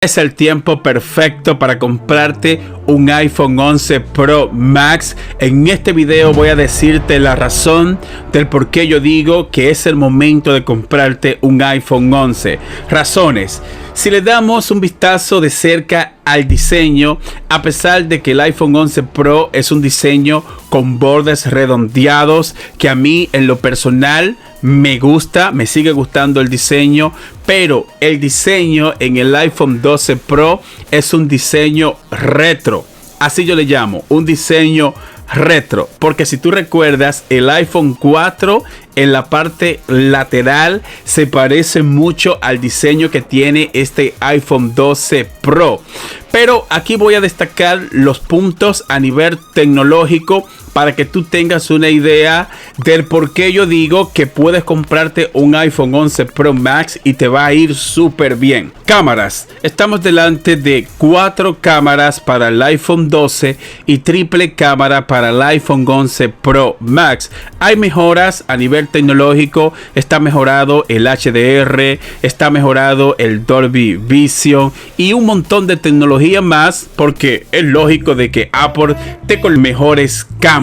Es el tiempo perfecto para comprarte un iPhone 11 Pro Max. En este video voy a decirte la razón del por qué yo digo que es el momento de comprarte un iPhone 11. Razones. Si le damos un vistazo de cerca al diseño, a pesar de que el iPhone 11 Pro es un diseño con bordes redondeados, que a mí en lo personal me gusta, me sigue gustando el diseño, pero el diseño en el iPhone 12 Pro es un diseño retro. Así yo le llamo, un diseño retro, porque si tú recuerdas, el iPhone 4 en la parte lateral se parece mucho al diseño que tiene este iPhone 12 Pro. Pero aquí voy a destacar los puntos a nivel tecnológico para que tú tengas una idea del por qué yo digo que puedes comprarte un iPhone 11 Pro Max y te va a ir súper bien. Cámaras. Estamos delante de 4 cámaras para el iPhone 12 y triple cámara para el iPhone 11 Pro Max. Hay mejoras a nivel tecnológico. Está mejorado el HDR, está mejorado el Dolby Vision y un montón de tecnología más, porque es lógico de que Apple te con mejores cámaras.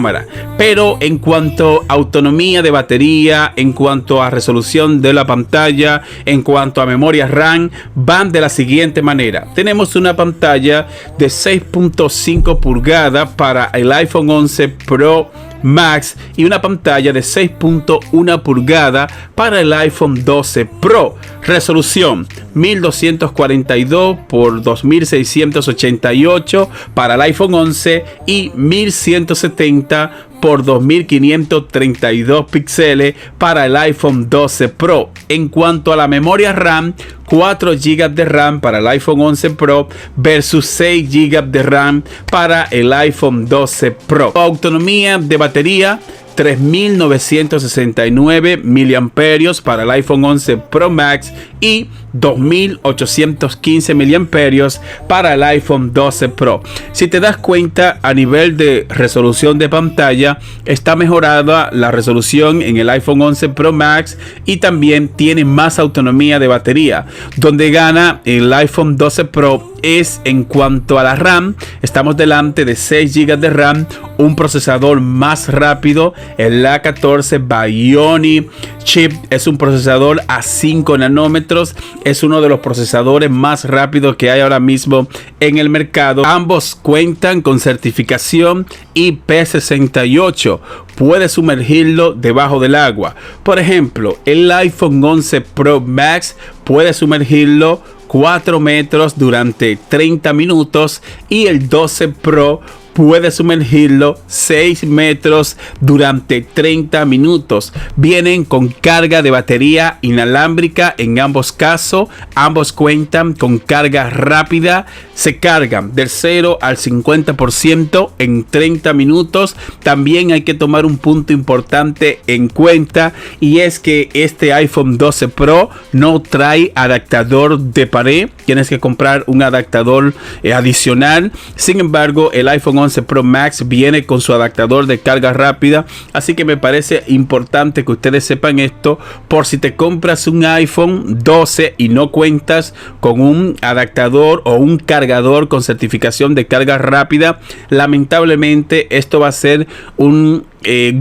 Pero en cuanto a autonomía de batería, en cuanto a resolución de la pantalla, en cuanto a memoria RAM, van de la siguiente manera. Tenemos una pantalla de 6.5 pulgadas para el iPhone 11 Pro Max y una pantalla de 6.1 pulgadas para el iPhone 12 Pro. Resolución 1242 por 2688 para el iPhone 11 y 1170 por 2532 píxeles para el iPhone 12 Pro. En cuanto a la memoria RAM, 4 GB de RAM para el iPhone 11 Pro versus 6 GB de RAM para el iPhone 12 Pro. Autonomía de batería 3969 miliamperios para el iPhone 11 Pro Max y 2815 miliamperios para el iPhone 12 Pro. Si te das cuenta, a nivel de resolución de pantalla está mejorada la resolución en el iPhone 11 Pro Max y también tiene más autonomía de batería. Donde gana el iPhone 12 Pro es en cuanto a la RAM. Estamos delante de 6 GB de RAM, un procesador más rápido, el A14 Bionic chip. Es un procesador a 5 nanómetros, es uno de los procesadores más rápidos que hay ahora mismo en el mercado. Ambos cuentan con certificación IP68. Puedes sumergirlo debajo del agua. Por ejemplo, el iPhone 11 Pro Max puede sumergirlo 4 metros durante 30 minutos y el 12 Pro puede sumergirlo 6 metros durante 30 minutos. Vienen con carga de batería inalámbrica en ambos casos. Ambos cuentan con carga rápida. Se cargan del 0 al 50% en 30 minutos. También hay que tomar un punto importante en cuenta, y es que este iPhone 12 Pro no trae adaptador de pared. Tienes que comprar un adaptador adicional. Sin embargo, el iPhone 11 Pro Max viene con su adaptador de carga rápida, así que me parece importante que ustedes sepan esto, por si te compras un iPhone 12 y no cuentas con un adaptador o un cargador con certificación de carga rápida. Lamentablemente esto va a ser un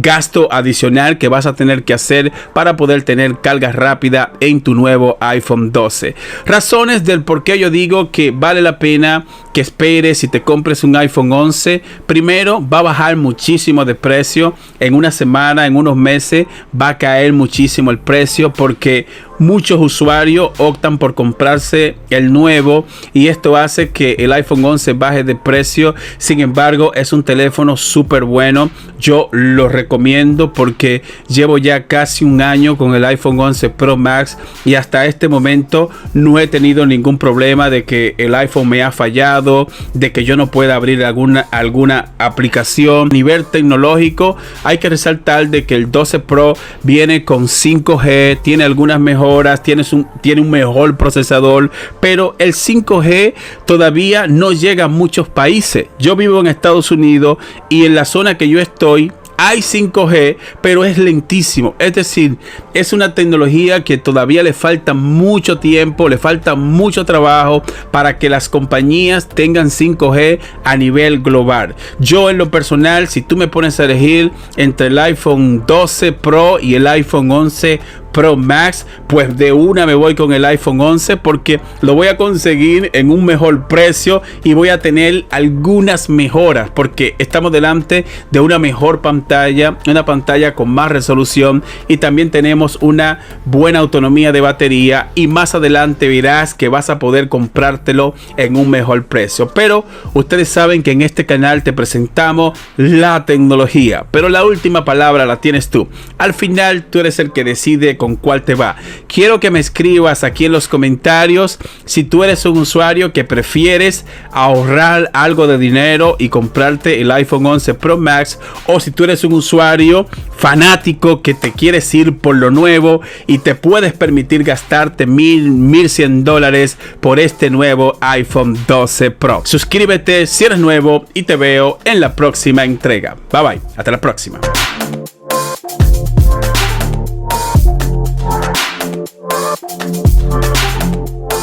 gasto adicional que vas a tener que hacer para poder tener carga rápida en tu nuevo iPhone 12. Razones del por qué yo digo que vale la pena que esperes si te compres un iPhone 11. Primero, va a bajar muchísimo de precio. En una semana, en unos meses va a caer muchísimo el precio, porque muchos usuarios optan por comprarse el nuevo y esto hace que el iPhone 11 baje de precio. Sin embargo, es un teléfono súper bueno. Yo lo recomiendo porque llevo ya casi un año con el iPhone 11 Pro Max y hasta este momento no he tenido ningún problema de que el iPhone me ha fallado, de que yo no pueda abrir alguna aplicación. A nivel tecnológico, hay que resaltar de que el 12 Pro viene con 5G, tiene algunas mejoras, tiene un mejor procesador, pero el 5G todavía no llega a muchos países. Yo vivo en Estados Unidos y en la zona que yo estoy hay 5G, pero es lentísimo. Es decir, es una tecnología que todavía le falta mucho tiempo, le falta mucho trabajo para que las compañías tengan 5G a nivel global. Yo en lo personal, si tú me pones a elegir entre el iPhone 12 Pro y el iPhone 11 Pro Max, pues de una me voy con el iPhone 11 porque lo voy a conseguir en un mejor precio y voy a tener algunas mejoras porque estamos delante de una mejor pantalla, una pantalla con más resolución, y también tenemos una buena autonomía de batería, y más adelante verás que vas a poder comprártelo en un mejor precio. Pero ustedes saben que en este canal te presentamos la tecnología, pero la última palabra la tienes tú. Al final tú eres el que decide con cuál te va. Quiero que me escribas aquí en los comentarios si tú eres un usuario que prefieres ahorrar algo de dinero y comprarte el iPhone 11 Pro Max, o si tú eres un usuario fanático que te quieres ir por lo nuevo y te puedes permitir gastarte $1,100 por este nuevo iPhone 12 Pro. Suscríbete si eres nuevo y te veo en la próxima entrega. Bye bye, hasta la próxima.